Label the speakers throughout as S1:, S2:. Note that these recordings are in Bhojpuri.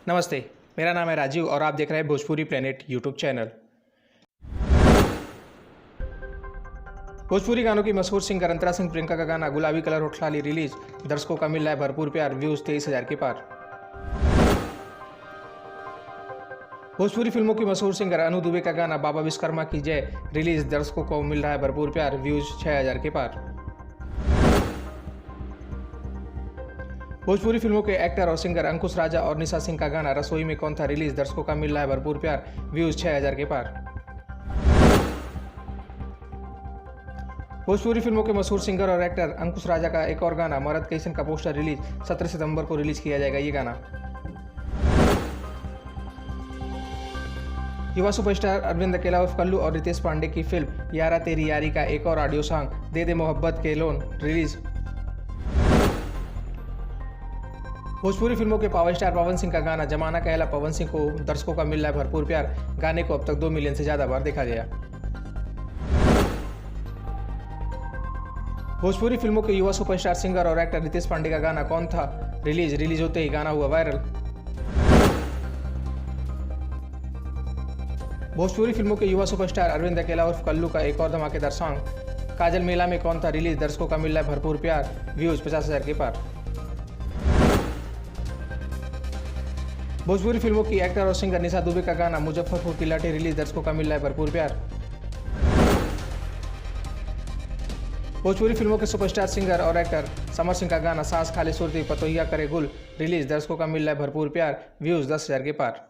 S1: नमस्ते, मेरा नाम है राजीव और आप देख रहे हैं Bhojpuri planet YouTube channel. Bhojpuri गानों की मशहूर सिंगर अंतरा सिंह प्रियंका का गाना गुलाबी कलर होठ लाली रिलीज, दर्शकों का मिल रहा है भरपूर प्यार, व्यूज 23,000 के पार। भोजपुरी फिल्मों की मशहूर सिंगर अनु दुबे का गाना बाबा विश्वकर्मा की जय रिलीज, दर्शकों को मिल रहा है भरपूर प्यार, व्यूज 6,000 के पार। भोजपुरी फिल्मों के एक्टर और सिंगर अंकुश राजा और निशा सिंह का गाना रसोई में कौन था रिलीज, दर्शकों का मिल रहा है भरपूर प्यार, व्यूज 6,000 के पार। भोजपुरी फिल्मों के मशहूर सिंगर और एक्टर अंकुश राजा का एक और गाना मरद कैसन का पोस्टर रिलीज, 17 सितंबर को रिलीज किया जाएगा ये गाना। युवा सुपरस्टार अरविंद अकेला उर्फ कल्लू और रितेश पांडे की फिल्म यारा तेरी यारी का एक और ऑडियो सॉन्ग दे दे मोहब्बत के लोन रिलीज। भोजपुरी फिल्मों के पावर स्टार पवन सिंह का गाना जमाना कहला पवन सिंह को दर्शकों का मिल रहा है भरपूर प्यार, गाने को अब तक 2 मिलियन से ज्यादा बार देखा गया। भोजपुरी फिल्मों के युवा सुपरस्टार सिंगर और एक्टर रितेश पांडे का गाना कौन था रिलीज होते ही गाना हुआ वायरल। भोजपुरी फिल्मों के युवा सुपरस्टार अरविंद अकेला उर्फ कल्लू का एक और धमाकेदार सॉन्ग काजल मेला में कौन था रिलीज, दर्शकों का मिल रहा है भरपूर प्यार, व्यूज 50,000 के पार। भोजपुरी फिल्मों की एक्टर और सिंगर निशा दुबे का गाना मुजफ्फरपुर की लाठी रिलीज, दर्शकों का मिल रहा है भरपूर प्यार। भोजपुरी फिल्मों के सुपरस्टार सिंगर और एक्टर समर सिंह का गाना सास खाले सुरती पतोहिया करे गुल रिलीज, दर्शकों का मिल रहा है भरपूर प्यार, व्यूज 10,000 के पार।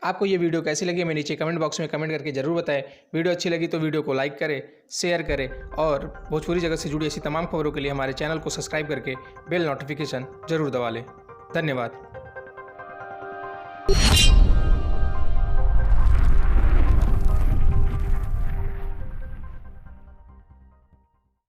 S1: आपको ये वीडियो कैसी लगी हमें नीचे कमेंट बॉक्स में कमेंट करके जरूर बताएं। वीडियो अच्छी लगी तो वीडियो को लाइक करें, शेयर करें और भोजपुरी जगत से जुड़ी ऐसी तमाम खबरों के लिए हमारे चैनल को सब्सक्राइब करके बेल नोटिफिकेशन जरूर दबा लें। धन्यवाद।